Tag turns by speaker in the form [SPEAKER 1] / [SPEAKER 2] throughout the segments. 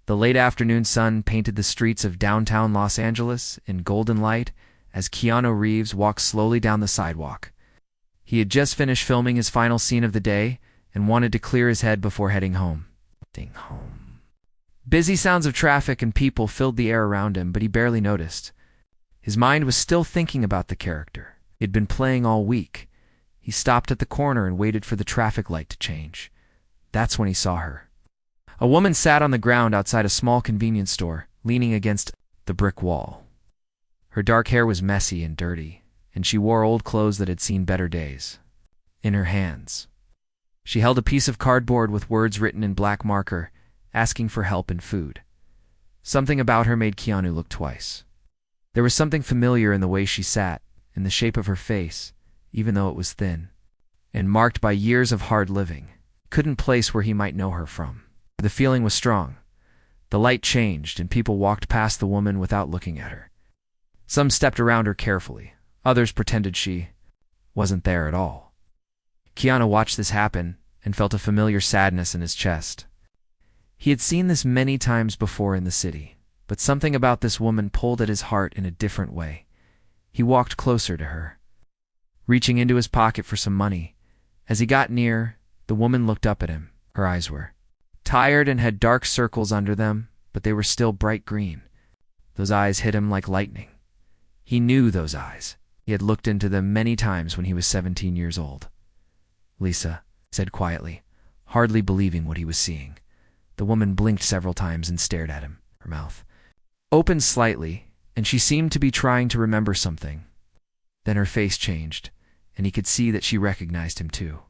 [SPEAKER 1] The late afternoon sun painted the streets of downtown Los Angeles in golden light as Keanu Reeves walked slowly down the sidewalk. He had just finished filming his final scene of the day and wanted to clear his head before heading home. Busy sounds of traffic and people filled the air around him, but he barely noticed. His mind was still thinking about the character he had been playing all week. He stopped at the corner and waited for the traffic light to change. That's when he saw her. A woman sat on the ground outside a small convenience store, leaning against the brick wall. Her dark hair was messy and dirty, and she wore old clothes that had seen better days. In her hands, she held a piece of cardboard with words written in black marker, asking for help and food. Something about her made Keanu look twice. There was something familiar in the way she sat, in the shape of her face, even though it was thin, and marked by years of hard living. Couldn't place where he might know her from. The feeling was strong. The light changed, and people walked past the woman without looking at her. Some stepped around her carefully. Others pretended she wasn't there at all. Keanu watched this happen and felt a familiar sadness in his chest. He had seen this many times before in the city, but something about this woman pulled at his heart in a different way. He walked closer to her, reaching into his pocket for some money. As he got near, the woman looked up at him. Her eyes were tired and had dark circles under them, but they were still bright green. Those eyes hit him like lightning. He knew those eyes. He had looked into them many times when he was 17 years old. "Lisa," said quietly, hardly believing what he was seeing. The woman blinked several times and stared at him. Her mouth opened slightly, and she seemed to be trying to remember something. Then her face changed, and he could see that she recognized him too.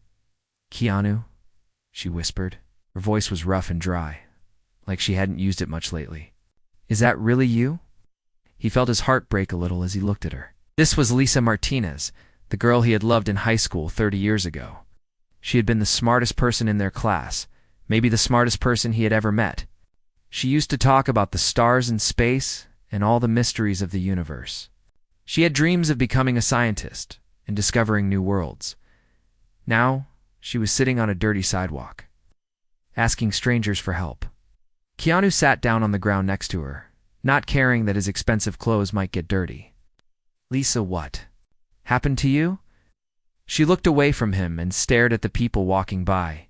[SPEAKER 1] "Keanu," she whispered. Her voice was rough and dry, like she hadn't used it much lately. "Is that really you?" He felt his heart break a little as he looked at her. This was Lisa Martinez, the girl he had loved in high school 30 years ago. She had been the smartest person in their class, maybe the smartest person he had ever met. She used to talk about the stars and space and all the mysteries of the universe. She had dreams of becoming a scientist and discovering new worlds. Now, she was sitting on a dirty sidewalk, asking strangers for help. Keanu sat down on the ground next to her, not caring that his expensive clothes might get dirty. "Lisa, what happened to you?" She looked away from him and stared at the people walking by.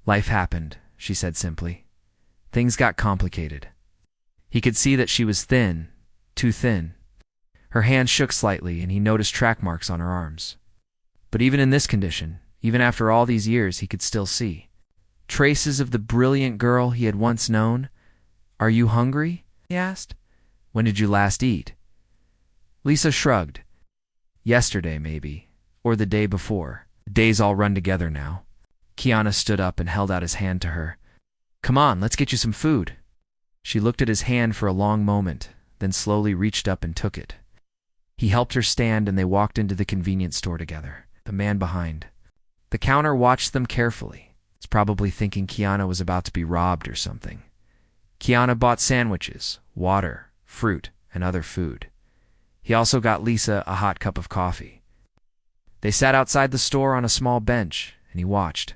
[SPEAKER 1] "Life happened," she said simply. "Things got complicated." He could see that she was thin, too thin. Her hand shook slightly, and he noticed track marks on her arms. But even in this condition, even after all these years, he could still see traces of the brilliant girl he had once known. "Are you hungry?" he asked. "When did you last eat?" Lisa shrugged. "Yesterday, maybe. Or the day before. The days all run together now." Keanu stood up and held out his hand to her. "Come on, let's get you some food." She looked at his hand for a long moment, then slowly reached up and took it. He helped her stand and they walked into the convenience store together. The man behind the counter watched them carefully. He's probably thinking Keanu was about to be robbed or something. Keanu bought sandwiches, water, fruit, and other food. He also got Lisa a hot cup of coffee. They sat outside the store on a small bench, and he watched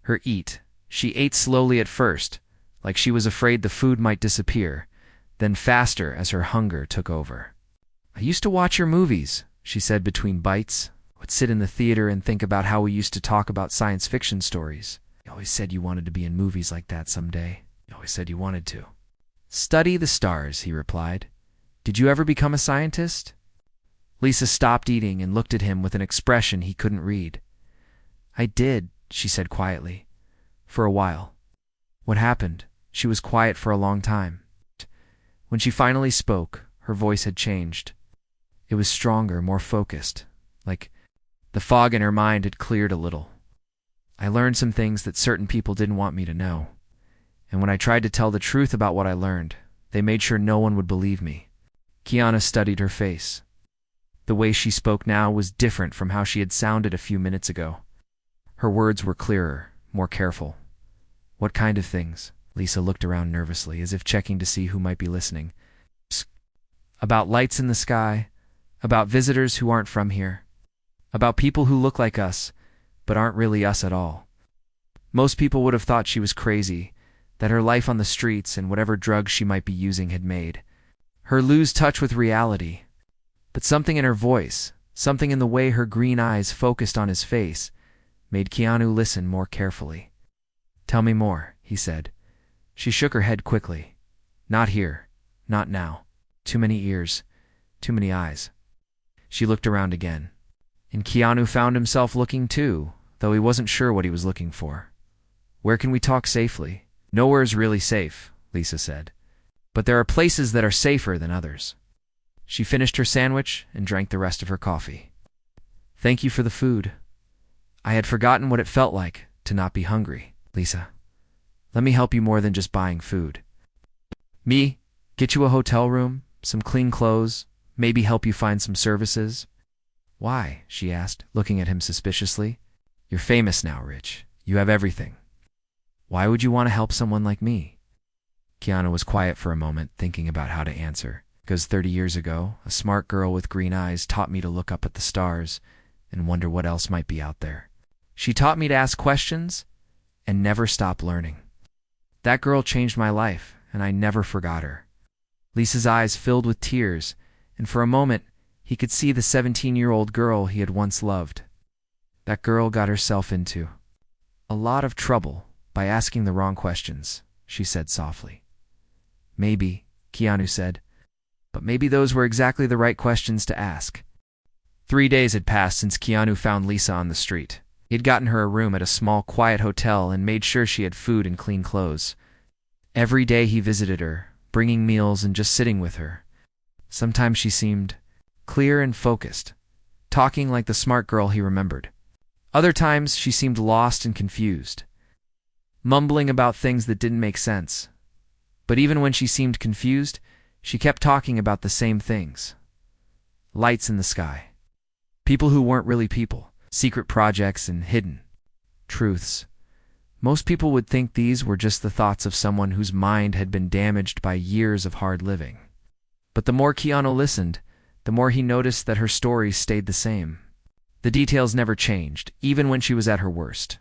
[SPEAKER 1] her eat. She ate slowly at first, like she was afraid the food might disappear, then faster as her hunger took over. "I used to watch your movies," she said between bites. "Would sit in the theater and think about how we used to talk about science fiction stories. You always said you wanted to be in movies like that someday. You always said you wanted to." "Study the stars," he replied. "Did you ever become a scientist?" Lisa stopped eating and looked at him with an expression he couldn't read. "I did," she said quietly. "For a while." "What happened?" She was quiet for a long time. When she finally spoke, her voice had changed. It was stronger, more focused, like the fog in her mind had cleared a little. "I learned some things that certain people didn't want me to know. And when I tried to tell the truth about what I learned, they made sure no one would believe me." Keanu studied her face. The way she spoke now was different from how she had sounded a few minutes ago. Her words were clearer, more careful. "What kind of things?" Lisa looked around nervously, as if checking to see who might be listening. "About lights in the sky, about visitors who aren't from here, about people who look like us, but aren't really us at all." Most people would have thought she was crazy, that her life on the streets and whatever drugs she might be using had made her lose touch with reality. But something in her voice, something in the way her green eyes focused on his face, made Keanu listen more carefully. "Tell me more," he said. She shook her head quickly. "Not here. Not now. Too many ears. Too many eyes." She looked around again. And Keanu found himself looking too, though he wasn't sure what he was looking for. "Where can we talk safely?" "Nowhere's really safe," Lisa said. "But there are places that are safer than others." She finished her sandwich and drank the rest of her coffee. "Thank you for the food. I had forgotten what it felt like to not be hungry, Lisa. Let me help you more than just buying food." "Me? Get you a hotel room, some clean clothes, maybe help you find some services?" "Why?" she asked, looking at him suspiciously. "You're famous now, Rich. You have everything. Why would you want to help someone like me?" Keanu was quiet for a moment, thinking about how to answer. Because 30 years ago, a smart girl with green eyes taught me to look up at the stars and wonder what else might be out there. She taught me to ask questions and never stop learning. That girl changed my life, and I never forgot her. Lisa's eyes filled with tears, and for a moment, he could see the 17-year-old girl he had once loved. That girl got herself into a lot of trouble by asking the wrong questions, she said softly. "Maybe," Keanu said, "but maybe those were exactly the right questions to ask." 3 days had passed since Keanu found Lisa on the street. He had gotten her a room at a small, quiet hotel and made sure she had food and clean clothes. Every day he visited her, bringing meals and just sitting with her. Sometimes she seemed clear and focused, talking like the smart girl he remembered. Other times she seemed lost and confused, mumbling about things that didn't make sense. But even when she seemed confused, she kept talking about the same things. Lights in the sky. People who weren't really people. Secret projects and hidden truths. Most people would think these were just the thoughts of someone whose mind had been damaged by years of hard living. But the more Keanu listened, the more he noticed that her stories stayed the same. The details never changed, even when she was at her worst.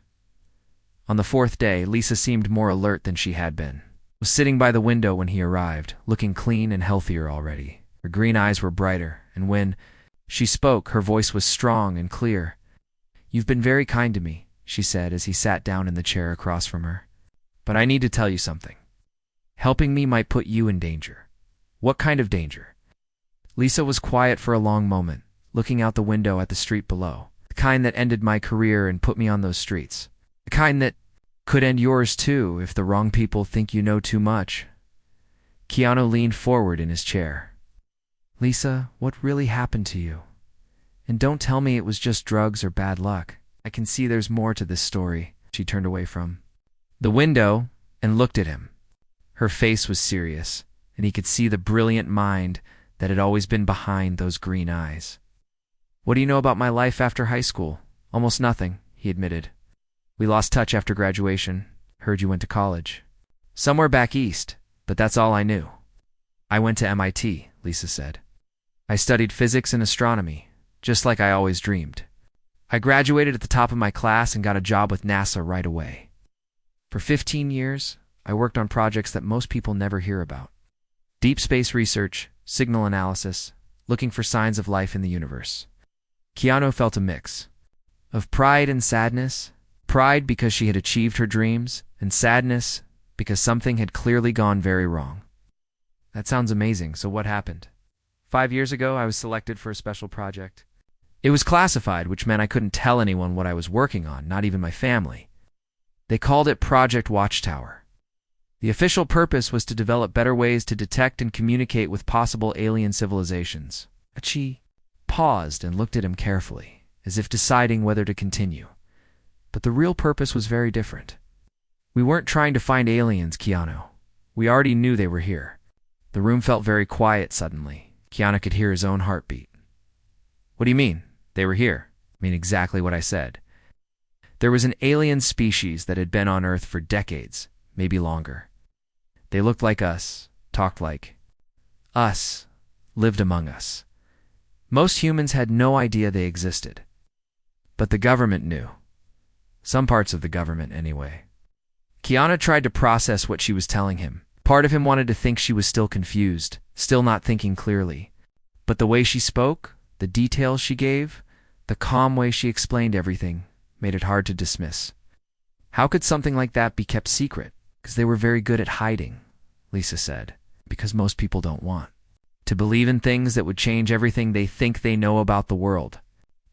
[SPEAKER 1] On the 4th day, Lisa seemed more alert than she had been. Was sitting by the window when he arrived, looking clean and healthier already. Her green eyes were brighter, and when she spoke, her voice was strong and clear. "You've been very kind to me," she said as he sat down in the chair across from her. "But I need to tell you something. Helping me might put you in danger." "What kind of danger?" Lisa was quiet for a long moment, looking out the window at the street below. "The kind that ended my career and put me on those streets. The kind that could end yours too if the wrong people think you know too much." Keanu leaned forward in his chair. "Lisa, what really happened to you? And don't tell me it was just drugs or bad luck. I can see there's more to this story." She turned away from the window and looked at him. Her face was serious, and he could see the brilliant mind that had always been behind those green eyes. "What do you know about my life after high school?" "Almost nothing," he admitted. "We lost touch after graduation. Heard you went to college." "Somewhere back east, but that's all I knew." "I went to MIT," Lisa said. "I studied physics and astronomy, just like I always dreamed. I graduated at the top of my class and got a job with NASA right away. For 15 years, I worked on projects that most people never hear about. Deep space research, signal analysis, looking for signs of life in the universe." Keanu felt a mix of pride and sadness. Pride because she had achieved her dreams, and sadness because something had clearly gone very wrong. "That sounds amazing, so what happened?" 5 years ago, I was selected for a special project. It was classified, which meant I couldn't tell anyone what I was working on, not even my family. They called it Project Watchtower. The official purpose was to develop better ways to detect and communicate with possible alien civilizations. She paused and looked at him carefully, as if deciding whether to continue. But the real purpose was very different. "We weren't trying to find aliens, Keanu. We already knew they were here." The room felt very quiet suddenly. Keanu could hear his own heartbeat. "What do you mean? They were here?" "I mean exactly what I said. There was an alien species that had been on Earth for decades, maybe longer. They looked like us, talked like us, lived among us. Most humans had no idea they existed. But the government knew. Some parts of the government, anyway." Keanu tried to process what she was telling him. Part of him wanted to think she was still confused, still not thinking clearly. But the way she spoke, the details she gave, the calm way she explained everything, made it hard to dismiss. How could something like that be kept secret? Because they were very good at hiding, Lisa said. Because most people don't want to believe in things that would change everything they think they know about the world.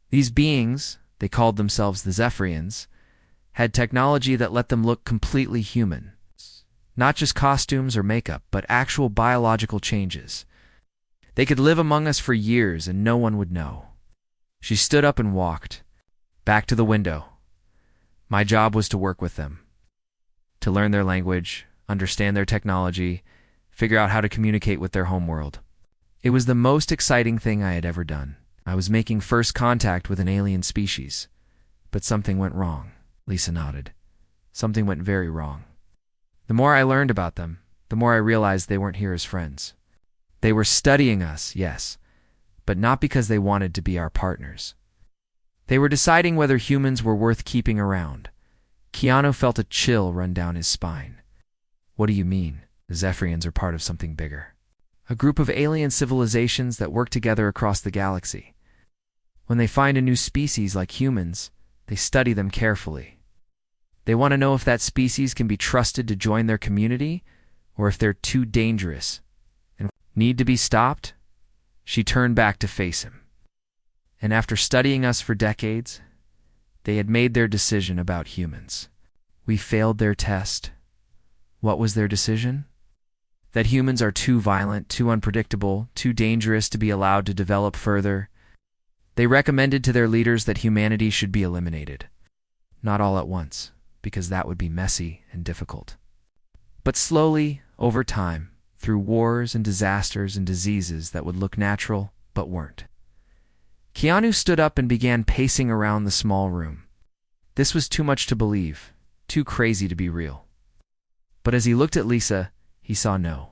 [SPEAKER 1] These beings, they called themselves the Zephyrians, had technology that let them look completely human. Not just costumes or makeup, but actual biological changes. They could live among us for years and no one would know. She stood up and walked back to the window. My job was to work with them, to learn their language, understand their technology, figure out how to communicate with their homeworld. It was the most exciting thing I had ever done. I was making first contact with an alien species. But something went wrong. Lisa nodded. Something went very wrong. The more I learned about them, the more I realized they weren't here as friends. They were studying us, yes, but not because they wanted to be our partners. They were deciding whether humans were worth keeping around. Keanu felt a chill run down his spine. What do you mean? The Zephyrians are part of something bigger. A group of alien civilizations that work together across the galaxy. When they find a new species like humans, they study them carefully. They want to know if that species can be trusted to join their community, or if they're too dangerous and need to be stopped. She turned back to face him. And after studying us for decades, they had made their decision about humans. We failed their test. What was their decision? That humans are too violent, too unpredictable, too dangerous to be allowed to develop further. They recommended to their leaders that humanity should be eliminated. Not all at once, because that would be messy and difficult. But slowly, over time, through wars and disasters and diseases that would look natural but weren't. Keanu stood up and began pacing around the small room. This was too much to believe, too crazy to be real. But as he looked at Lisa, he saw no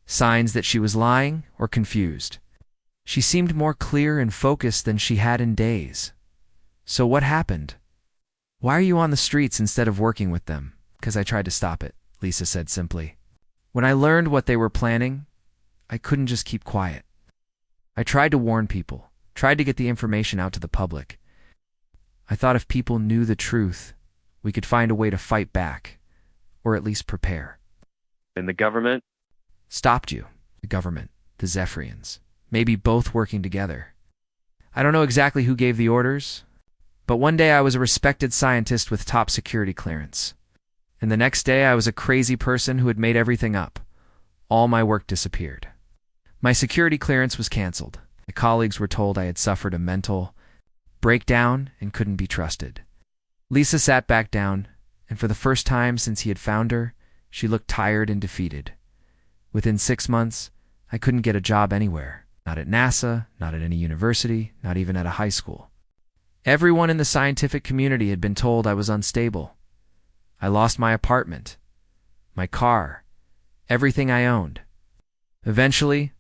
[SPEAKER 1] signs that she was lying or confused. She seemed more clear and focused than she had in days. So what happened? Why are you on the streets instead of working with them? Because I tried to stop it, Lisa said simply. When I learned what they were planning, I couldn't just keep quiet. I tried to warn people, tried to get the information out to the public. I thought if people knew the truth, we could find a way to fight back, or at least prepare.
[SPEAKER 2] And the government?
[SPEAKER 1] Stopped you. The government, the Zephyrians, maybe both working together. I don't know exactly who gave the orders, but one day I was a respected scientist with top security clearance. And the next day I was a crazy person who had made everything up. All my work disappeared. My security clearance was canceled. My colleagues were told I had suffered a mental breakdown and couldn't be trusted. Lisa sat back down, and for the first time since he had found her, she looked tired and defeated. Within 6 months, I couldn't get a job anywhere. Not at NASA, not at any university, not even at a high school. Everyone in the scientific community had been told I was unstable. I lost my apartment, my car, everything I owned. Eventually,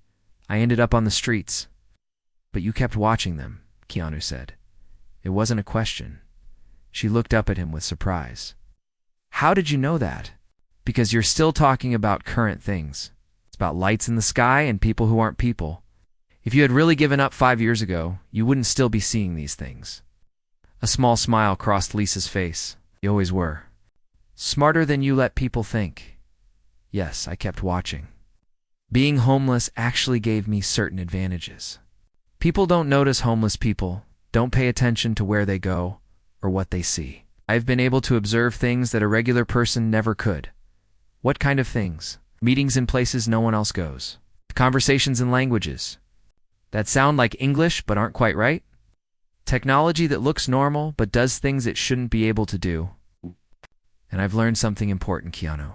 [SPEAKER 1] I ended up on the streets. But you kept watching them, Keanu said. It wasn't a question. She looked up at him with surprise. How did you know that? Because you're still talking about current things. It's about lights in the sky and people who aren't people. If you had really given up 5 years ago, you wouldn't still be seeing these things. A small smile crossed Lisa's face. You always were. Smarter than you let people think. Yes, I kept watching. Being homeless actually gave me certain advantages. People don't notice homeless people, don't pay attention to where they go or what they see. I've been able to observe things that a regular person never could. What kind of things? Meetings in places no one else goes. Conversations in languages that sound like English but aren't quite right. Technology that looks normal but does things it shouldn't be able to do. And I've learned something important, Keanu.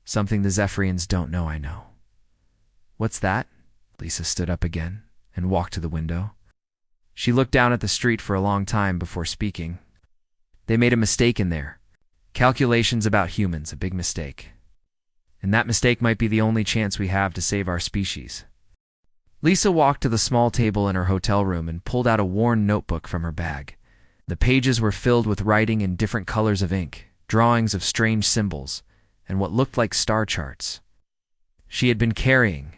[SPEAKER 1] Something the Zephyrians don't know I know. What's that? Lisa stood up again and walked to the window. She looked down at the street for a long time before speaking. They made a mistake in there. Calculations about humans, a big mistake. And that mistake might be the only chance we have to save our species. Lisa walked to the small table in her hotel room and pulled out a worn notebook from her bag. The pages were filled with writing in different colors of ink, drawings of strange symbols, and what looked like star charts. She had been carrying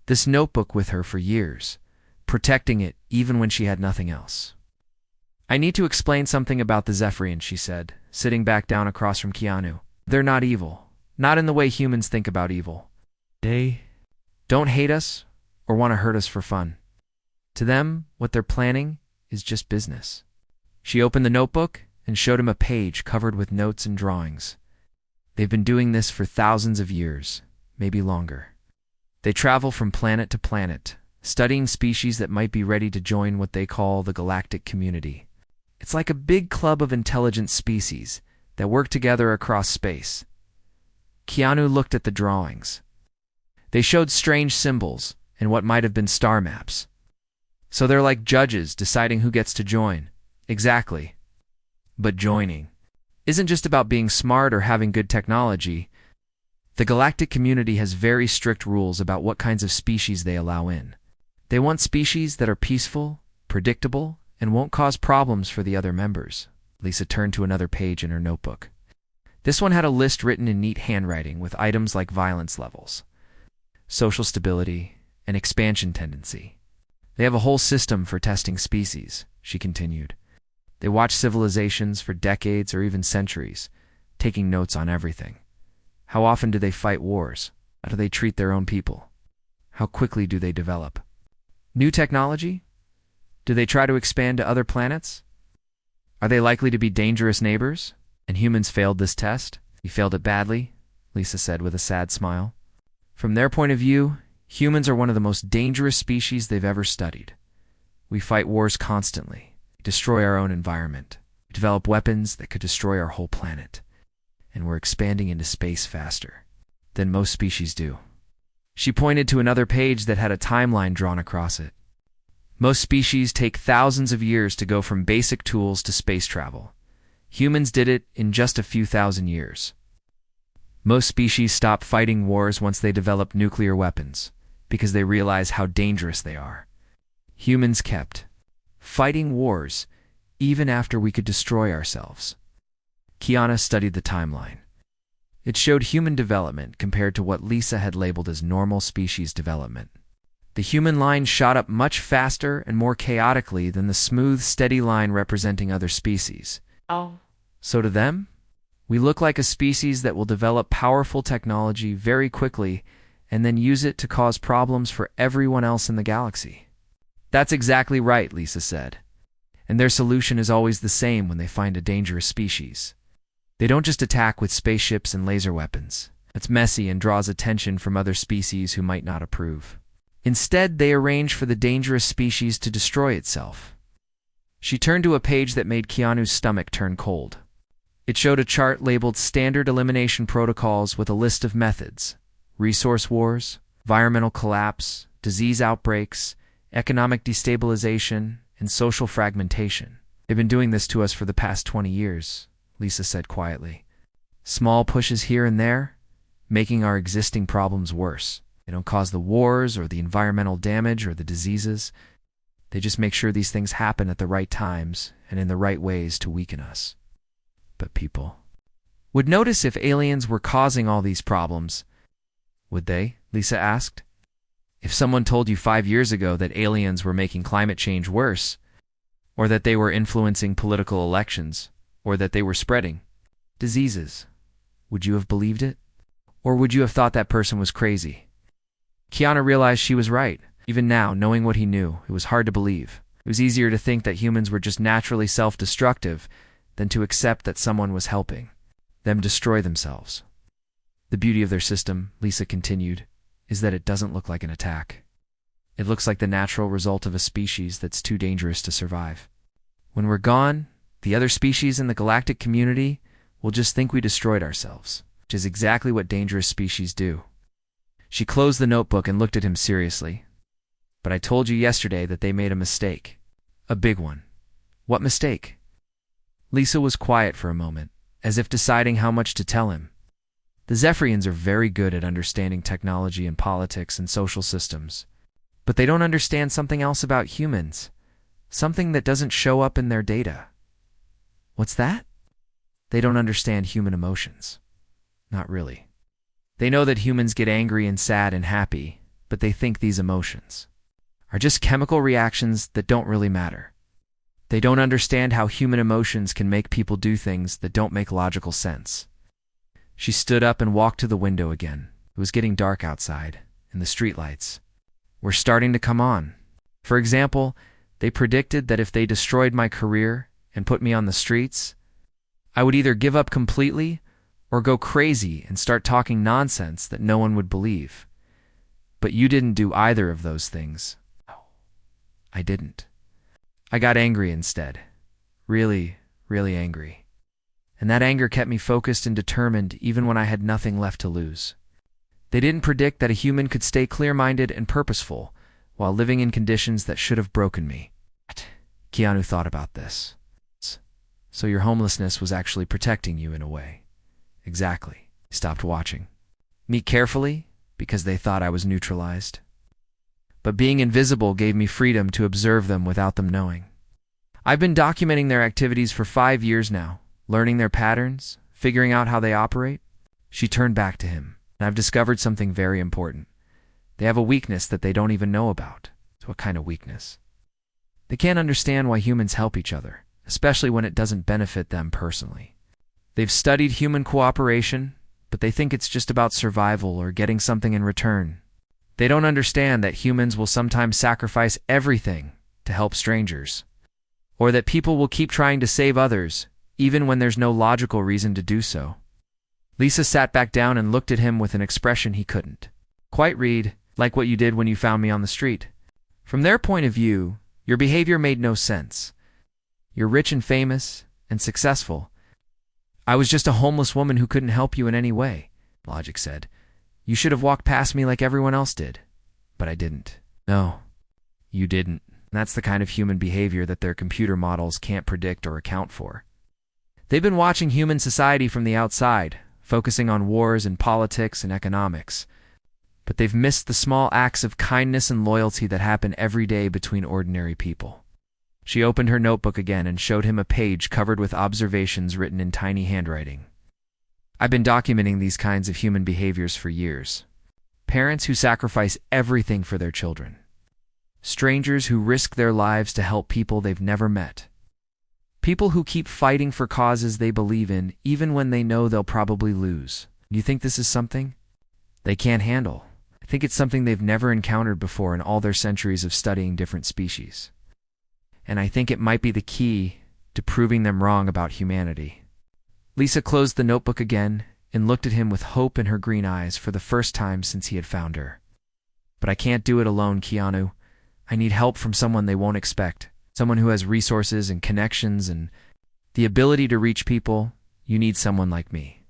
[SPEAKER 1] this notebook with her for years, protecting it even when she had nothing else. "I need to explain something about the Zephyrians," she said, sitting back down across from Keanu. "They're not evil, not in the way humans think about evil. They don't hate us or want to hurt us for fun. To them, what they're planning is just business." She opened the notebook and showed him a page covered with notes and drawings. "They've been doing this for thousands of years, maybe longer. They travel from planet to planet, studying species that might be ready to join what they call the galactic community. It's like a big club of intelligent species that work together across space." Keanu looked at the drawings. They showed strange symbols and what might have been star maps. "So they're like judges deciding who gets to join." "Exactly. But joining isn't just about being smart or having good technology. The galactic community has very strict rules about what kinds of species they allow in. They want species that are peaceful, predictable, and won't cause problems for the other members." Lisa turned to another page in her notebook. This one had a list written in neat handwriting with items like violence levels, social stability, and expansion tendency. "They have a whole system for testing species," she continued. "They watch civilizations for decades or even centuries, taking notes on everything. How often do they fight wars? How do they treat their own people? How quickly do they develop new technology? Do they try to expand to other planets? Are they likely to be dangerous neighbors?" "And humans failed this test?" "We failed it badly," Lisa said with a sad smile. "From their point of view, humans are one of the most dangerous species they've ever studied. We fight wars constantly, destroy our own environment, develop weapons that could destroy our whole planet, and we're expanding into space faster than most species do." She pointed to another page that had a timeline drawn across it. "Most species take thousands of years to go from basic tools to space travel. Humans did it in just a few thousand years. Most species stop fighting wars once they develop nuclear weapons, because they realize how dangerous they are. Humans kept fighting wars even after we could destroy ourselves." Keanu studied the timeline. It showed human development compared to what Lisa had labeled as normal species development. The human line shot up much faster and more chaotically than the smooth, steady line representing other species.
[SPEAKER 2] Oh.
[SPEAKER 1] So to them, we look like a species that will develop powerful technology very quickly and then use it to cause problems for everyone else in the galaxy. "That's exactly right," Lisa said. "And their solution is always the same when they find a dangerous species. They don't just attack with spaceships and laser weapons. That's messy and draws attention from other species who might not approve. Instead, they arrange for the dangerous species to destroy itself." She turned to a page that made Keanu's stomach turn cold. It showed a chart labeled Standard Elimination Protocols with a list of methods: resource wars, environmental collapse, disease outbreaks, economic destabilization, and social fragmentation. "They've been doing this to us for the past 20 years, Lisa said quietly. "Small pushes here and there, making our existing problems worse. They don't cause the wars or the environmental damage or the diseases. They just make sure these things happen at the right times and in the right ways to weaken us." "But people would notice if aliens were causing all these problems, would they?" Lisa asked. "If someone told you 5 years ago that aliens were making climate change worse, or that they were influencing political elections, or that they were spreading diseases, would you have believed it? Or would you have thought that person was crazy?" Keanu realized she was right. Even now, knowing what he knew, it was hard to believe. It was easier to think that humans were just naturally self-destructive than to accept that someone was helping them destroy themselves. "The beauty of their system," Lisa continued, "is that it doesn't look like an attack. It looks like the natural result of a species that's too dangerous to survive. When we're gone, the other species in the galactic community will just think we destroyed ourselves, which is exactly what dangerous species do." She closed the notebook and looked at him seriously. "But I told you yesterday that they made a mistake. A big one." "What mistake?" Lisa was quiet for a moment, as if deciding how much to tell him. "The Zephyrians are very good at understanding technology and politics and social systems, but they don't understand something else about humans, something that doesn't show up in their data." "What's that?" They don't understand human emotions. Not really. They know that humans get angry and sad and happy, but they think these emotions are just chemical reactions that don't really matter. They don't understand how human emotions can make people do things that don't make logical sense. She stood up and walked to the window again. It was getting dark outside, and the streetlights were starting to come on. For example, they predicted that if they destroyed my career and put me on the streets, I would either give up completely or go crazy and start talking nonsense that no one would believe. But you didn't do either of those things. I didn't. I got angry instead. Really, really angry. And that anger kept me focused and determined even when I had nothing left to lose. They didn't predict that a human could stay clear-minded and purposeful while living in conditions that should have broken me. Keanu thought about this. So your homelessness was actually protecting you in a way. Exactly. He stopped watching me carefully because they thought I was neutralized. But being invisible gave me freedom to observe them without them knowing. I've been documenting their activities for 5 years now, learning their patterns, figuring out how they operate. She turned back to him, and I've discovered something very important. They have a weakness that they don't even know about. So what kind of weakness? They can't understand why humans help each other, especially when it doesn't benefit them personally. They've studied human cooperation, but they think it's just about survival or getting something in return. They don't understand that humans will sometimes sacrifice everything to help strangers, or that people will keep trying to save others, even when there's no logical reason to do so. Lisa sat back down and looked at him with an expression he couldn't quite read, like what you did when you found me on the street. From their point of view, your behavior made no sense. You're rich and famous and successful. I was just a homeless woman who couldn't help you in any way, logic said. You should have walked past me like everyone else did. But I didn't. No, you didn't. That's the kind of human behavior that their computer models can't predict or account for. They've been watching human society from the outside, focusing on wars and politics and economics. But they've missed the small acts of kindness and loyalty that happen every day between ordinary people. She opened her notebook again and showed him a page covered with observations written in tiny handwriting. I've been documenting these kinds of human behaviors for years. Parents who sacrifice everything for their children. Strangers who risk their lives to help people they've never met. People who keep fighting for causes they believe in, even when they know they'll probably lose. You think this is something they can't handle? I think it's something they've never encountered before in all their centuries of studying different species. And I think it might be the key to proving them wrong about humanity. Lisa closed the notebook again and looked at him with hope in her green eyes for the first time since he had found her. But I can't do it alone, Keanu. I need help from someone they won't expect. Someone who has resources and connections and the ability to reach people. You need someone like me.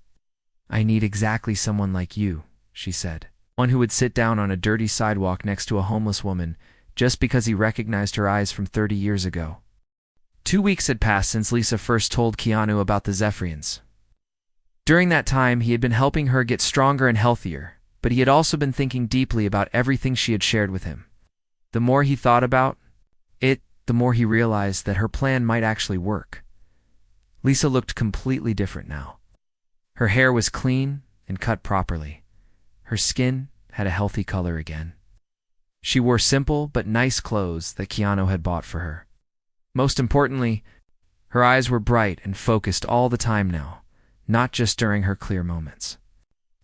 [SPEAKER 1] I need exactly someone like you, she said. One who would sit down on a dirty sidewalk next to a homeless woman just because he recognized her eyes from 30 years ago. 2 weeks had passed since Lisa first told Keanu about the Zephyrians. During that time, he had been helping her get stronger and healthier, but he had also been thinking deeply about everything she had shared with him. The more he thought about it, the more he realized that her plan might actually work. Lisa looked completely different now. Her hair was clean and cut properly. Her skin had a healthy color again. She wore simple but nice clothes that Keanu had bought for her. Most importantly, her eyes were bright and focused all the time now, not just during her clear moments.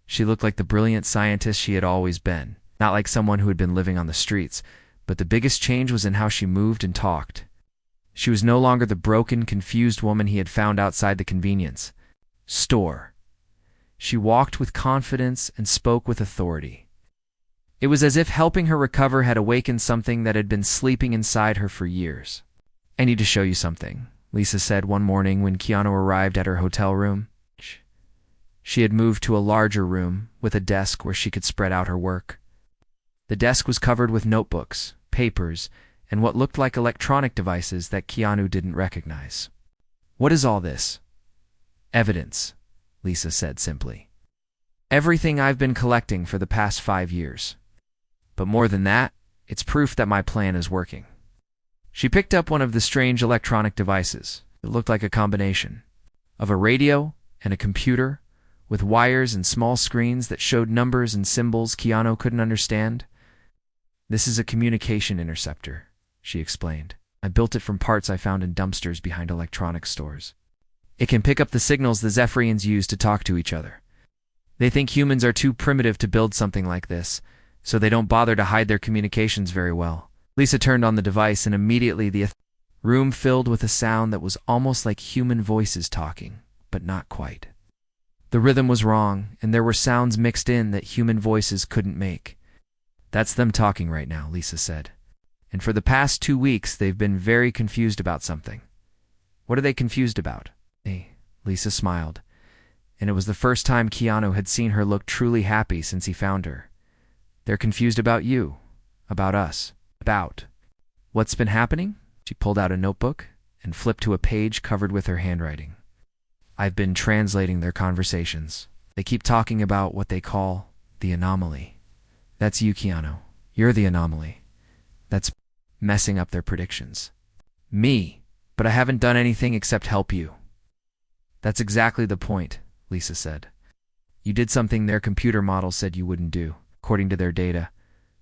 [SPEAKER 1] She looked like the brilliant scientist she had always been, not like someone who had been living on the streets, but the biggest change was in how she moved and talked. She was no longer the broken, confused woman he had found outside the convenience store. She walked with confidence and spoke with authority. It was as if helping her recover had awakened something that had been sleeping inside her for years. I need to show you something, Lisa said one morning when Keanu arrived at her hotel room. She had moved to a larger room with a desk where she could spread out her work. The desk was covered with notebooks, papers, and what looked like electronic devices that Keanu didn't recognize. What is all this? Evidence, Lisa said simply. Everything I've been collecting for the past 5 years. But more than that, it's proof that my plan is working. She picked up one of the strange electronic devices. It looked like a combination of a radio and a computer with wires and small screens that showed numbers and symbols Keanu couldn't understand. "This is a communication interceptor," she explained. "I built it from parts I found in dumpsters behind electronics stores. It can pick up the signals the Zephyrians use to talk to each other. They think humans are too primitive to build something like this, so they don't bother to hide their communications very well." Lisa turned on the device, and immediately the room filled with a sound that was almost like human voices talking, but not quite. The rhythm was wrong, and there were sounds mixed in that human voices couldn't make. "That's them talking right now," Lisa said. "And for the past 2 weeks, they've been very confused about something." "What are they confused about?" Lisa smiled, and it was the first time Keanu had seen her look truly happy since he found her. "They're confused about you, about us, about what's been happening." She pulled out a notebook and flipped to a page covered with her handwriting. "I've been translating their conversations. They keep talking about what they call the anomaly. That's you, Keanu. You're the anomaly. That's messing up their predictions." "Me? But I haven't done anything except help you." "That's exactly the point," Lisa said. "You did something their computer models said you wouldn't do, according to their data.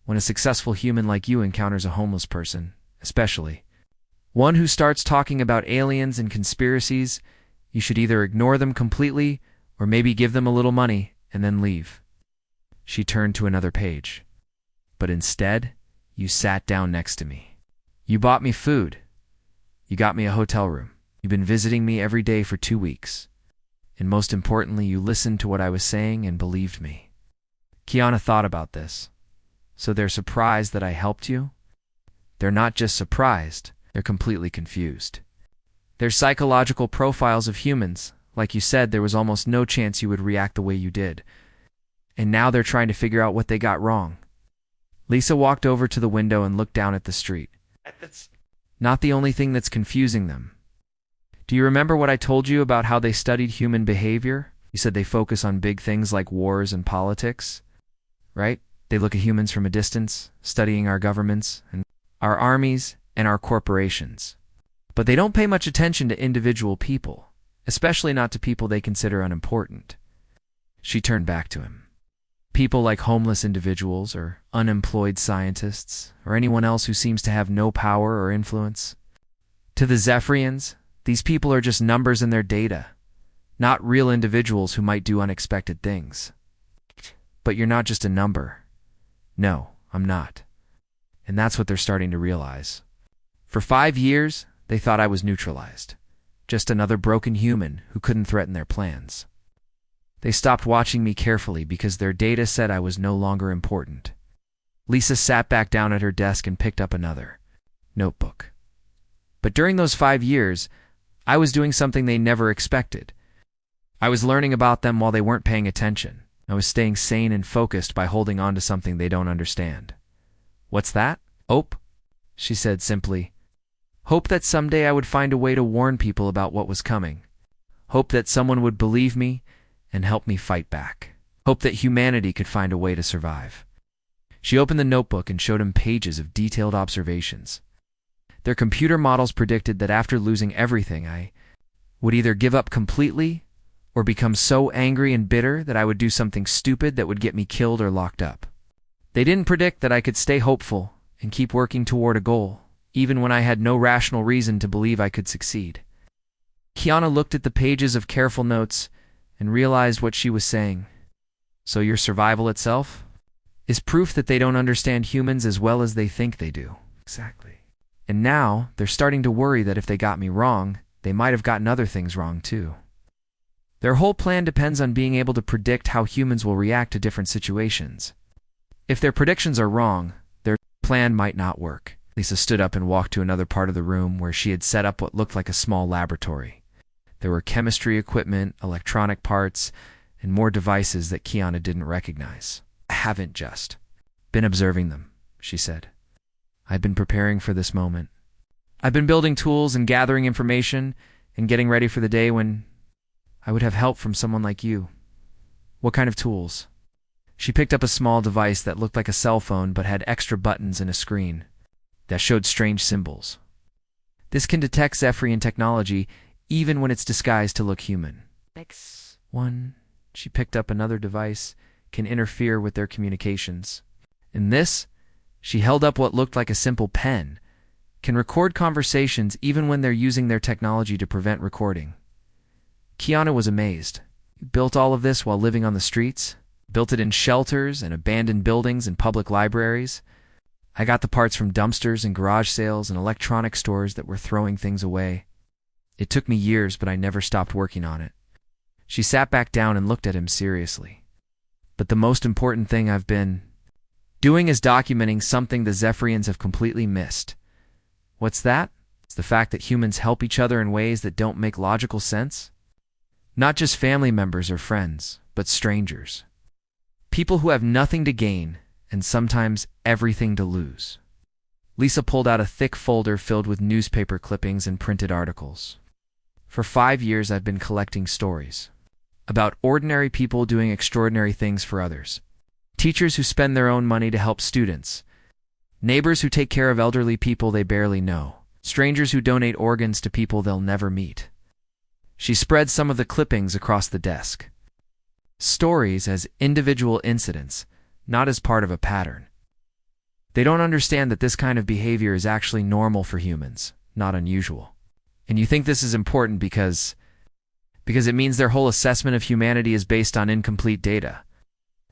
[SPEAKER 1] When a successful human like you encounters a homeless person, especially one who starts talking about aliens and conspiracies, you should either ignore them completely or maybe give them a little money and then leave." She turned to another page. "But instead, you sat down next to me. You bought me food. You got me a hotel room. You've been visiting me every day for 2 weeks. And most importantly, you listened to what I was saying and believed me." Keanu thought about this. "So they're surprised that I helped you?" "They're not just surprised, they're completely confused. They're psychological profiles of humans. Like you said, there was almost no chance you would react the way you did. And now they're trying to figure out what they got wrong." Lisa walked over to the window and looked down at the street. "That's not the only thing that's confusing them. Do you remember what I told you about how they studied human behavior? You said they focus on big things like wars and politics, right? They look at humans from a distance, studying our governments and our armies and our corporations. But they don't pay much attention to individual people, especially not to people they consider unimportant." She turned back to him. "People like homeless individuals or unemployed scientists or anyone else who seems to have no power or influence. To the Zephyrians, these people are just numbers in their data, not real individuals who might do unexpected things." "But you're not just a number." "No, I'm not. And that's what they're starting to realize. For 5 years, they thought I was neutralized, just another broken human who couldn't threaten their plans. They stopped watching me carefully because their data said I was no longer important." Lisa sat back down at her desk and picked up another notebook. "But during those 5 years, I was doing something they never expected. I was learning about them while they weren't paying attention. I was staying sane and focused by holding on to something they don't understand." "What's that?" "Hope," she said simply. "Hope that someday I would find a way to warn people about what was coming. Hope that someone would believe me and help me fight back. Hope that humanity could find a way to survive." She opened the notebook and showed him pages of detailed observations. Their computer models predicted that after losing everything, I would either give up completely or become so angry and bitter that I would do something stupid that would get me killed or locked up. They didn't predict that I could stay hopeful and keep working toward a goal, even when I had no rational reason to believe I could succeed." Keanu looked at the pages of careful notes and realized what she was saying. "So your survival itself is proof that they don't understand humans as well as they think they do." "Exactly. And now they're starting to worry that if they got me wrong, they might have gotten other things wrong too. Their whole plan depends on being able to predict how humans will react to different situations. If their predictions are wrong, their plan might not work." Lisa stood up and walked to another part of the room where she had set up what looked like a small laboratory. There were chemistry equipment, electronic parts, and more devices that Keanu didn't recognize. "I haven't just been observing them," she said. "I've been preparing for this moment. I've been building tools and gathering information and getting ready for the day when I would have help from someone like you." "What kind of tools?" She picked up a small device that looked like a cell phone but had extra buttons and a screen that showed strange symbols. "This can detect Zephyrian technology even when it's disguised to look human. One, she picked up another device, can interfere with their communications. In this, she held up what looked like a simple pen, can record conversations even when they're using their technology to prevent recording. Keanu was amazed. He built all of this while living on the streets, built it in shelters and abandoned buildings and public libraries. I got the parts from dumpsters and garage sales and electronic stores that were throwing things away. It took me years, but I never stopped working on it. She sat back down and looked at him seriously. But the most important thing I've been doing is documenting something the Zephyrians have completely missed. What's that? It's the fact that humans help each other in ways that don't make logical sense. Not just family members or friends, but strangers. People who have nothing to gain and sometimes everything to lose. Lisa pulled out a thick folder filled with newspaper clippings and printed articles. For 5 years, I've been collecting stories about ordinary people doing extraordinary things for others. Teachers who spend their own money to help students. Neighbors who take care of elderly people they barely know. Strangers who donate organs to people they'll never meet. She spread some of the clippings across the desk. Stories as individual incidents, not as part of a pattern. They don't understand that this kind of behavior is actually normal for humans, not unusual. And you think this is important because it means their whole assessment of humanity is based on incomplete data.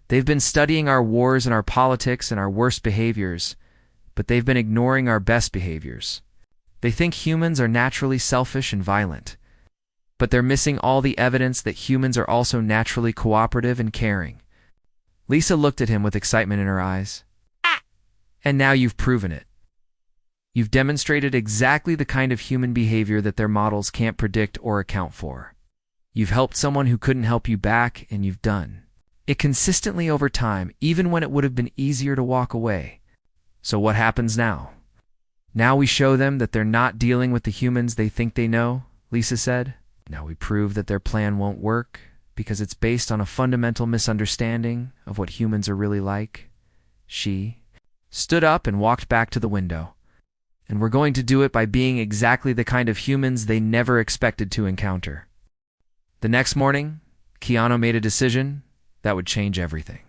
[SPEAKER 1] They've been studying our wars and our politics and our worst behaviors, but they've been ignoring our best behaviors. They think humans are naturally selfish and violent, but they're missing all the evidence that humans are also naturally cooperative and caring. Lisa looked at him with excitement in her eyes. And now you've proven it. You've demonstrated exactly the kind of human behavior that their models can't predict or account for. You've helped someone who couldn't help you back, and you've done it consistently over time, even when it would have been easier to walk away. So what happens now? Now we show them that they're not dealing with the humans they think they know, Lisa said. Now we prove that their plan won't work because it's based on a fundamental misunderstanding of what humans are really like. She stood up and walked back to the window. And we're going to do it by being exactly the kind of humans they never expected to encounter. The next morning, Keanu made a decision that would change everything.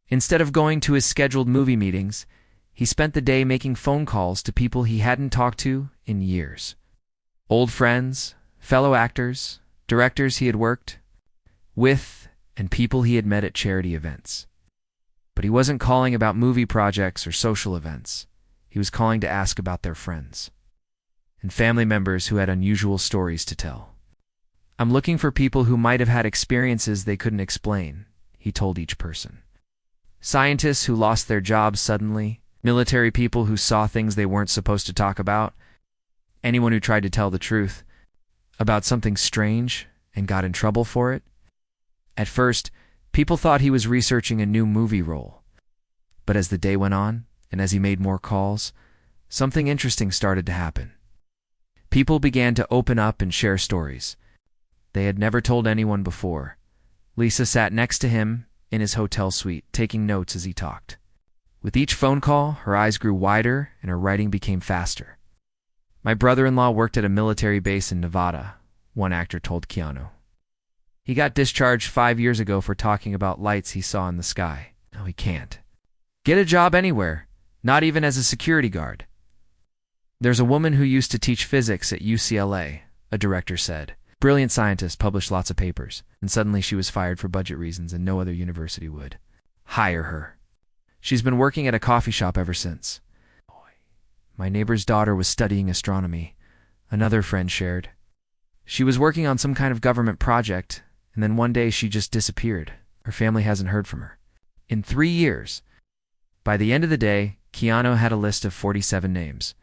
[SPEAKER 1] Instead of going to his scheduled movie meetings, he spent the day making phone calls to people he hadn't talked to in years. Old friends, fellow actors, directors he had worked with, and people he had met at charity events. But he wasn't calling about movie projects or social events. He was calling to ask about their friends and family members who had unusual stories to tell. I'm looking for people who might have had experiences they couldn't explain, he told each person. Scientists who lost their jobs suddenly, military people who saw things they weren't supposed to talk about, anyone who tried to tell the truth about something strange and got in trouble for it. At first, people thought he was researching a new movie role. But as the day went on, and as he made more calls, something interesting started to happen. People began to open up and share stories they had never told anyone before. Lisa sat next to him in his hotel suite, taking notes as he talked. With each phone call, her eyes grew wider and her writing became faster. My brother-in-law worked at a military base in Nevada, one actor told Keanu. He got discharged 5 years ago for talking about lights he saw in the sky. Now he can't get a job anywhere, not even as a security guard. There's a woman who used to teach physics at UCLA, a director said. Brilliant scientist, published lots of papers, and suddenly she was fired for budget reasons and no other university would hire her. She's been working at a coffee shop ever since. My neighbor's daughter was studying astronomy, another friend shared. She was working on some kind of government project, and then one day she just disappeared. Her family hasn't heard from her in 3 years. By the end of the day, Keanu had a list of 47 names.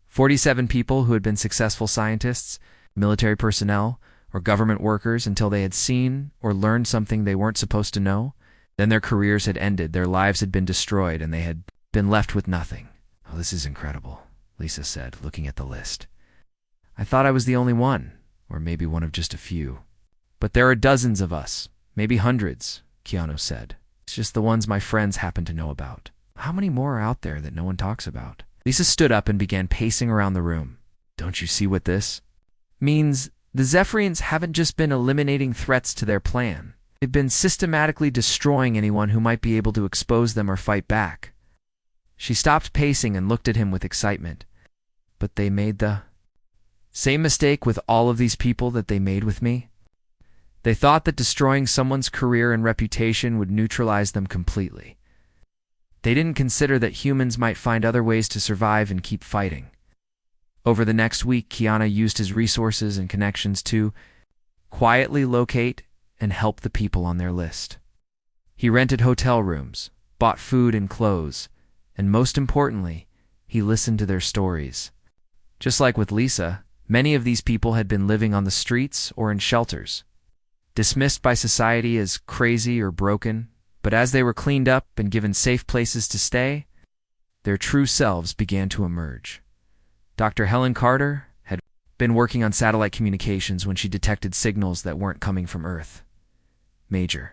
[SPEAKER 1] 47 people who had been successful scientists, military personnel, or government workers until they had seen or learned something they weren't supposed to know. Then their careers had ended, their lives had been destroyed, and they had been left with nothing. Oh, this is incredible, Lisa said, looking at the list. I thought I was the only one, or maybe one of just a few. But there are dozens of us, maybe hundreds, Keanu said. It's just the ones my friends happen to know about. How many more are out there that no one talks about? Lisa stood up and began pacing around the room. Don't you see what this means? The Zephyrians haven't just been eliminating threats to their plan. They've been systematically destroying anyone who might be able to expose them or fight back. She stopped pacing and looked at him with excitement. But they made the same mistake with all of these people that they made with me? They thought that destroying someone's career and reputation would neutralize them completely. They didn't consider that humans might find other ways to survive and keep fighting. Over the next week, Keanu used his resources and connections to quietly locate and help the people on their list. He rented hotel rooms, bought food and clothes, and most importantly, he listened to their stories. Just like with Lisa, many of these people had been living on the streets or in shelters, dismissed by society as crazy or broken, but as they were cleaned up and given safe places to stay, their true selves began to emerge. Dr. Helen Carter had been working on satellite communications when she detected signals that weren't coming from Earth. Major.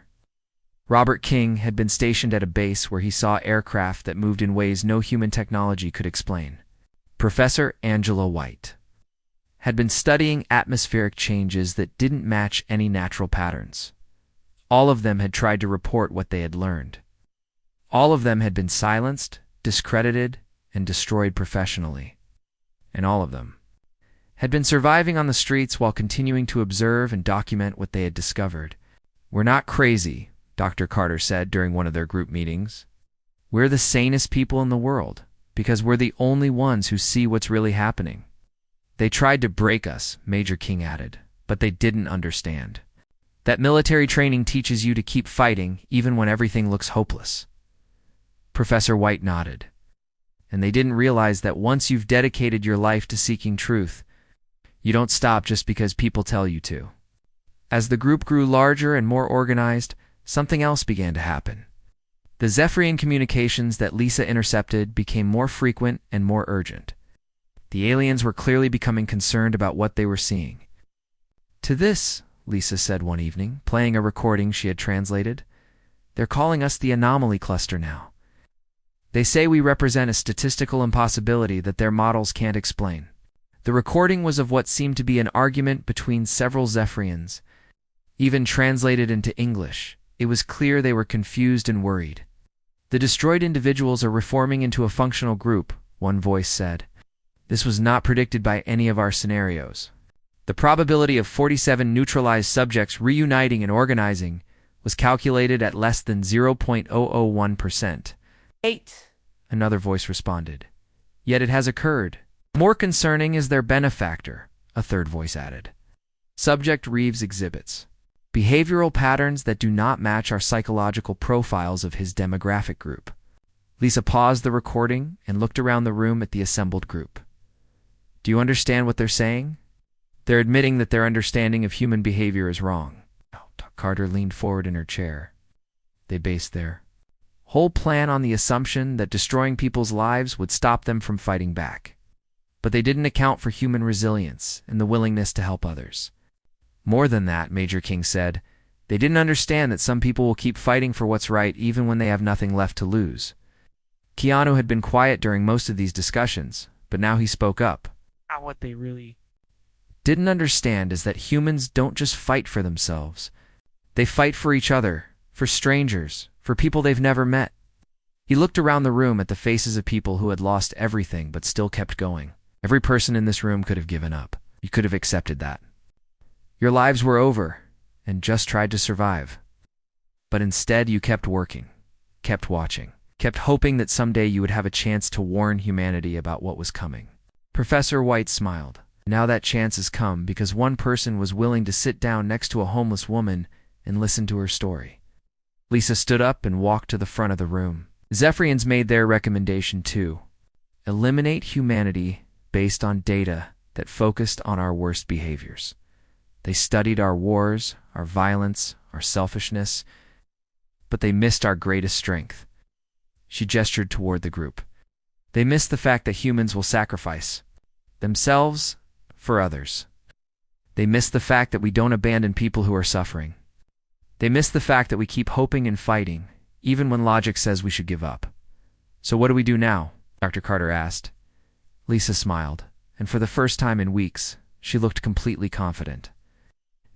[SPEAKER 1] Robert King had been stationed at a base where he saw aircraft that moved in ways no human technology could explain. Professor Angela White had been studying atmospheric changes that didn't match any natural patterns. All of them had tried to report what they had learned. All of them had been silenced, discredited, and destroyed professionally. And all of them had been surviving on the streets while continuing to observe and document what they had discovered. "We're not crazy," Dr. Carter said during one of their group meetings. "We're the sanest people in the world, because we're the only ones who see what's really happening." "They tried to break us," Major King added, "but they didn't understand that military training teaches you to keep fighting even when everything looks hopeless." Professor White nodded. "And they didn't realize that once you've dedicated your life to seeking truth, you don't stop just because people tell you to." As the group grew larger and more organized, something else began to happen. The Zephyrian communications that Lisa intercepted became more frequent and more urgent. The aliens were clearly becoming concerned about what they were seeing. "To this," Lisa said one evening, playing a recording she had translated, "they're calling us the anomaly cluster now. They say we represent a statistical impossibility that their models can't explain." The recording was of what seemed to be an argument between several Zephyrians. Even translated into English, it was clear they were confused and worried. "The destroyed individuals are reforming into a functional group," one voice said. "This was not predicted by any of our scenarios. The probability of 47 neutralized subjects reuniting and organizing was calculated at less than 0.001%. 8, another voice responded. "Yet it has occurred. More concerning is their benefactor," a third voice added. Subject Reeves exhibits behavioral patterns that do not match our psychological profiles of his demographic group. Lisa paused the recording and looked around the room at the assembled group. "Do you understand what they're saying? They're admitting that their understanding of human behavior is wrong." Carter leaned forward in her chair. "They based their whole plan on the assumption that destroying people's lives would stop them from fighting back. But they didn't account for human resilience and the willingness to help others. More than that," Major King said, "they didn't understand that some people will keep fighting for what's right even when they have nothing left to lose." Keanu had been quiet during most of these discussions, but now he spoke up.
[SPEAKER 2] What they really
[SPEAKER 1] didn't understand is that humans don't just fight for themselves. They fight for each other, for strangers, for people they've never met. He looked around the room at the faces of people who had lost everything but still kept going. Every person in this room could have given up. You could have accepted that. Your lives were over and just tried to survive. But instead you kept working, kept watching, kept hoping that someday you would have a chance to warn humanity about what was coming. Professor White smiled. Now that chance has come because one person was willing to sit down next to a homeless woman and listen to her story. Lisa stood up and walked to the front of the room. Zephyrians made their recommendation too. Eliminate humanity based on data that focused on our worst behaviors. They studied our wars, our violence, our selfishness, but they missed our greatest strength. She gestured toward the group. They missed the fact that humans will sacrifice themselves for others. They miss the fact that we don't abandon people who are suffering. They miss the fact that we keep hoping and fighting, even when logic says we should give up. "So what do we do now?" Dr. Carter asked. Lisa smiled, and for the first time in weeks, she looked completely confident.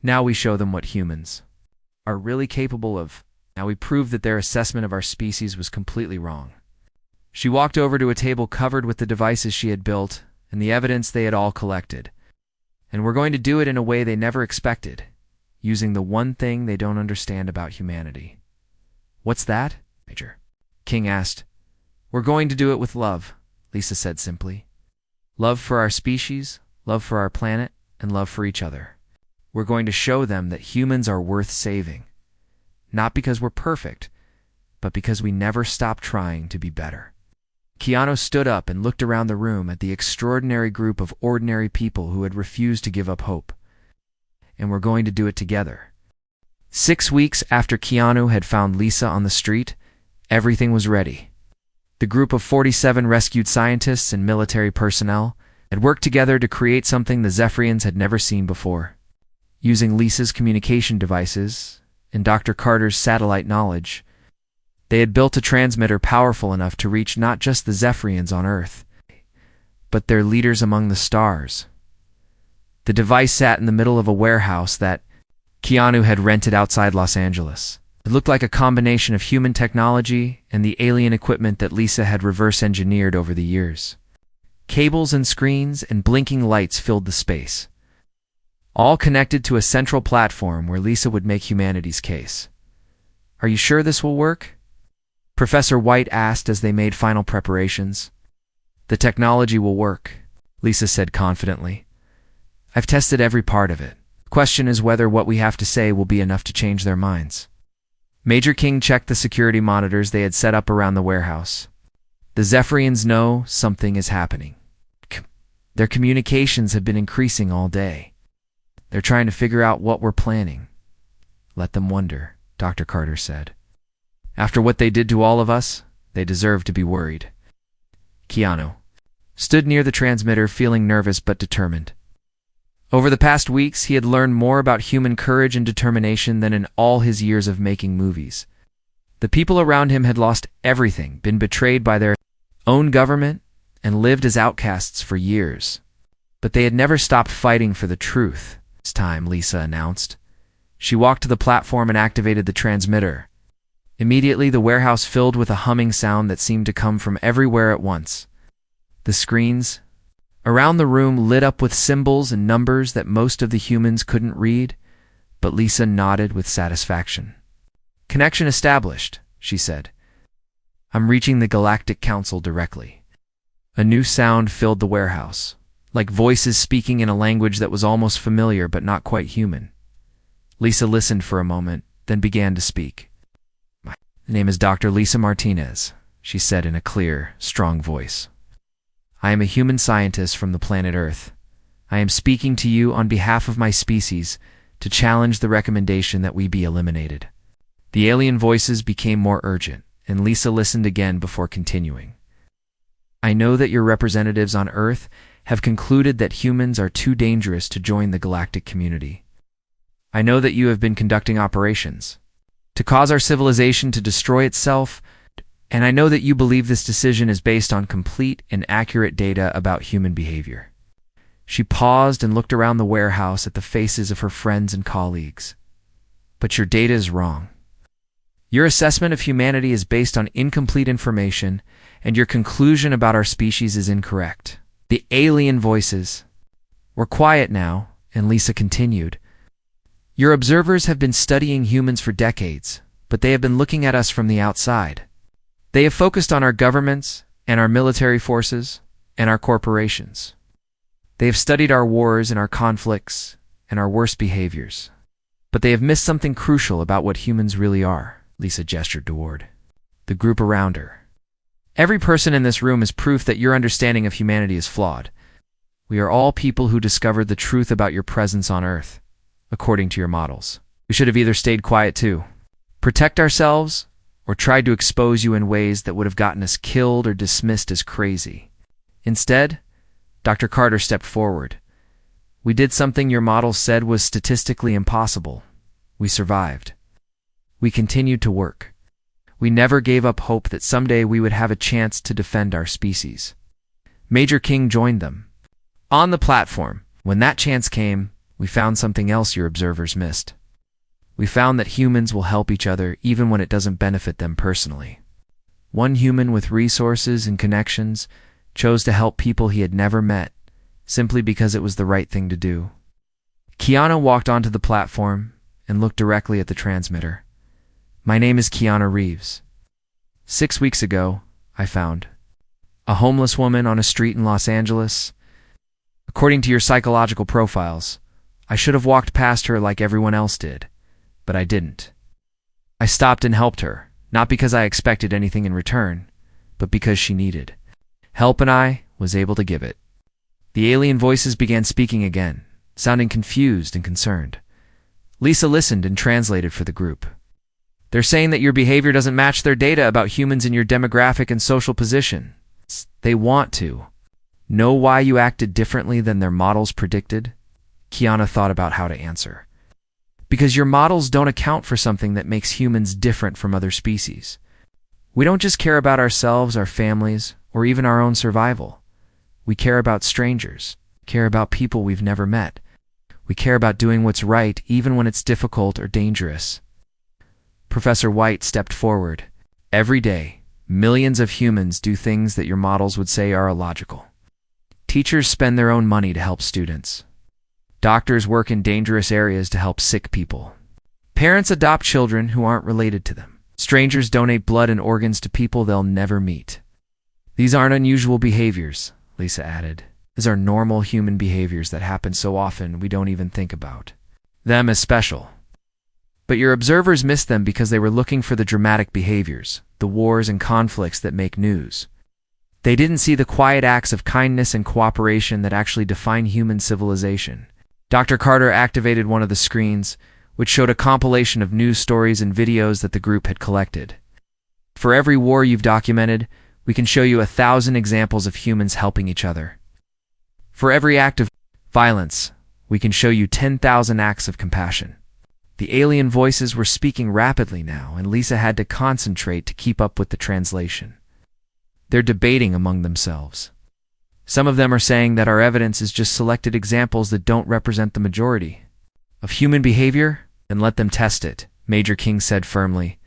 [SPEAKER 1] Now we show them what humans are really capable of. Now we prove that their assessment of our species was completely wrong. She walked over to a table covered with the devices she had built and the evidence they had all collected. And we're going to do it in a way they never expected, using the one thing they don't understand about humanity. What's that? Major King asked. We're going to do it with love, Lisa said simply. Love for our species, love for our planet, and love for each other. We're going to show them that humans are worth saving. Not because we're perfect, but because we never stop trying to be better. Keanu stood up and looked around the room at the extraordinary group of ordinary people who had refused to give up hope. And we're going to do it together. 6 weeks after Keanu had found Lisa on the street, everything was ready. The group of 47 rescued scientists and military personnel had worked together to create something the Zephyrians had never seen before. Using Lisa's communication devices and Dr. Carter's satellite knowledge, they had built a transmitter powerful enough to reach not just the Zephyrians on Earth, but their leaders among the stars. The device sat in the middle of a warehouse that Keanu had rented outside Los Angeles. It looked like a combination of human technology and the alien equipment that Lisa had reverse-engineered over the years. Cables and screens and blinking lights filled the space, all connected to a central platform where Lisa would make humanity's case. Are you sure this will work? Professor White asked as they made final preparations. The technology will work, Lisa said confidently. I've tested every part of it. The question is whether what we have to say will be enough to change their minds. Major King checked the security monitors they had set up around the warehouse. The Zephyrians know something is happening. Their communications have been increasing all day. They're trying to figure out what we're planning. Let them wonder, Dr. Carter said. After what they did to all of us, they deserve to be worried. Keanu stood near the transmitter, feeling nervous but determined. Over the past weeks, he had learned more about human courage and determination than in all his years of making movies. The people around him had lost everything, been betrayed by their own government, and lived as outcasts for years. But they had never stopped fighting for the truth. It's time, Lisa announced. She walked to the platform and activated the transmitter. Immediately, the warehouse filled with a humming sound that seemed to come from everywhere at once. The screens around the room lit up with symbols and numbers that most of the humans couldn't read, but Lisa nodded with satisfaction. Connection established, she said. I'm reaching the Galactic Council directly. A new sound filled the warehouse, like voices speaking in a language that was almost familiar but not quite human. Lisa listened for a moment, then began to speak. My name is Dr. Lisa Martinez, she said in a clear, strong voice. I am a human scientist from the planet Earth. I am speaking to you on behalf of my species to challenge the recommendation that we be eliminated. The alien voices became more urgent, and Lisa listened again before continuing. I know that your representatives on Earth have concluded that humans are too dangerous to join the galactic community. I know that you have been conducting operations to cause our civilization to destroy itself, and I know that you believe this decision is based on complete and accurate data about human behavior. She paused and looked around the warehouse at the faces of her friends and colleagues. But your data is wrong. Your assessment of humanity is based on incomplete information, and your conclusion about our species is incorrect. The alien voices were quiet now, and Lisa continued. Your observers have been studying humans for decades, but they have been looking at us from the outside. They have focused on our governments and our military forces and our corporations. They have studied our wars and our conflicts and our worst behaviors. But they have missed something crucial about what humans really are, Lisa gestured toward the group around her. Every person in this room is proof that your understanding of humanity is flawed. We are all people who discovered the truth about your presence on Earth, according to your models. We should have either stayed quiet too, protect ourselves, or tried to expose you in ways that would have gotten us killed or dismissed as crazy. Instead, Dr. Carter stepped forward. We did something your models said was statistically impossible. We survived. We continued to work. We never gave up hope that someday we would have a chance to defend our species. Major King joined them. On the platform, when that chance came, we found something else your observers missed. We found that humans will help each other even when it doesn't benefit them personally. One human with resources and connections chose to help people he had never met, simply because it was the right thing to do. Keanu walked onto the platform and looked directly at the transmitter. My name is Keanu Reeves. 6 weeks ago, I found a homeless woman on a street in Los Angeles. According to your psychological profiles, I should have walked past her like everyone else did, but I didn't. I stopped and helped her, not because I expected anything in return, but because she needed help and I was able to give it. The alien voices began speaking again, sounding confused and concerned. Lisa listened and translated for the group. They're saying that your behavior doesn't match their data about humans in your demographic and social position. They want to know why you acted differently than their models predicted. Keanu thought about how to answer. Because your models don't account for something that makes humans different from other species. We don't just care about ourselves, our families, or even our own survival. We care about strangers, care about people we've never met. We care about doing what's right even when it's difficult or dangerous. Professor White stepped forward. Every day, millions of humans do things that your models would say are illogical. Teachers spend their own money to help students. Doctors work in dangerous areas to help sick people. Parents adopt children who aren't related to them. Strangers donate blood and organs to people they'll never meet. These aren't unusual behaviors, Lisa added. These are normal human behaviors that happen so often we don't even think about them as special. But your observers missed them because they were looking for the dramatic behaviors, the wars and conflicts that make news. They didn't see the quiet acts of kindness and cooperation that actually define human civilization. Dr. Carter activated one of the screens, which showed a compilation of news stories and videos that the group had collected. For every war you've documented, we can show you 1,000 examples of humans helping each other. For every act of violence, we can show you 10,000 acts of compassion. The alien voices were speaking rapidly now, and Lisa had to concentrate to keep up with the translation. They're debating among themselves. Some of them are saying that our evidence is just selected examples that don't represent the majority of human behavior, then let them test it, Major King said firmly.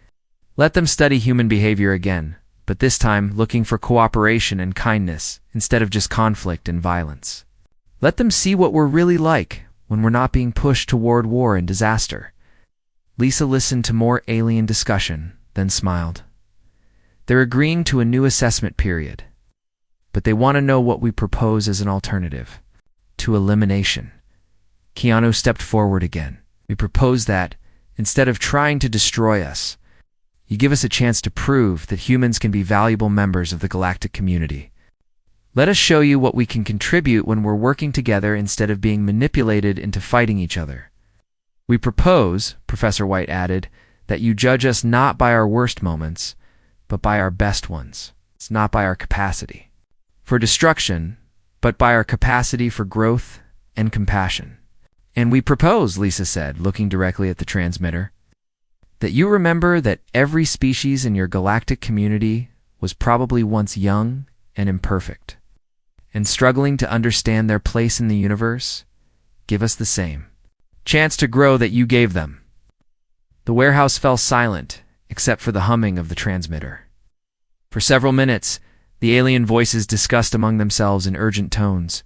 [SPEAKER 1] Let them study human behavior again, but this time looking for cooperation and kindness instead of just conflict and violence. Let them see what we're really like when we're not being pushed toward war and disaster. Lisa listened to more alien discussion, then smiled. They're agreeing to a new assessment period, but they want to know what we propose as an alternative to elimination. Keanu stepped forward again. We propose that, instead of trying to destroy us, you give us a chance to prove that humans can be valuable members of the galactic community. Let us show you what we can contribute when we're working together instead of being manipulated into fighting each other. We propose, Professor White added, that you judge us not by our worst moments, but by our best ones. It's not by our capacity for destruction, but by our capacity for growth and compassion. And we propose, Lisa said, looking directly at the transmitter, that you remember that every species in your galactic community was probably once young and imperfect, and struggling to understand their place in the universe. Give us the same chance to grow that you gave them. The warehouse fell silent, except for the humming of the transmitter. For several minutes, the alien voices discussed among themselves in urgent tones.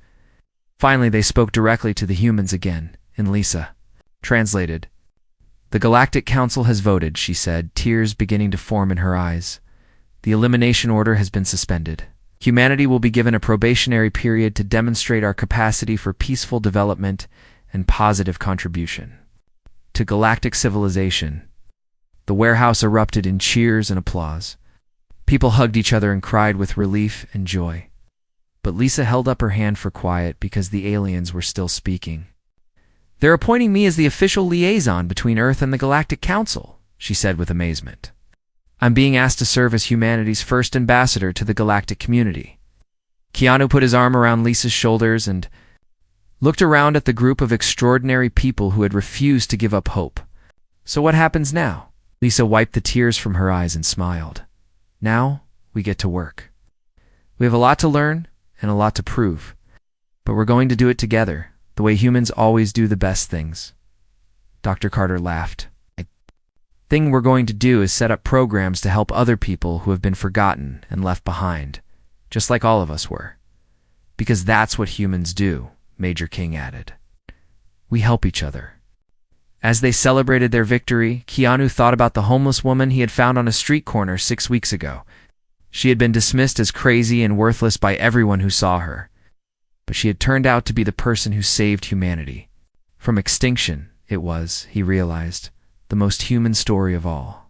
[SPEAKER 1] Finally, they spoke directly to the humans again, and Lisa translated. The Galactic Council has voted, she said, tears beginning to form in her eyes. The elimination order has been suspended. Humanity will be given a probationary period to demonstrate our capacity for peaceful development and positive contribution to galactic civilization. The warehouse erupted in cheers and applause. People hugged each other and cried with relief and joy. But Lisa held up her hand for quiet because the aliens were still speaking. They're appointing me as the official liaison between Earth and the Galactic Council, she said with amazement. I'm being asked to serve as humanity's first ambassador to the galactic community. Keanu put his arm around Lisa's shoulders and looked around at the group of extraordinary people who had refused to give up hope. So what happens now? Lisa wiped the tears from her eyes and smiled. Now we get to work. We have a lot to learn and a lot to prove, but we're going to do it together, The way humans always do the best things. Dr. Carter laughed. The thing we're going to do is set up programs to help other people who have been forgotten and left behind, just like all of us were. Because that's what humans do, Major King added. We help each other. As they celebrated their victory, Keanu thought about the homeless woman he had found on a street corner 6 weeks ago. She had been dismissed as crazy and worthless by everyone who saw her. But she had turned out to be the person who saved humanity. From extinction, it was, he realized, the most human story of all.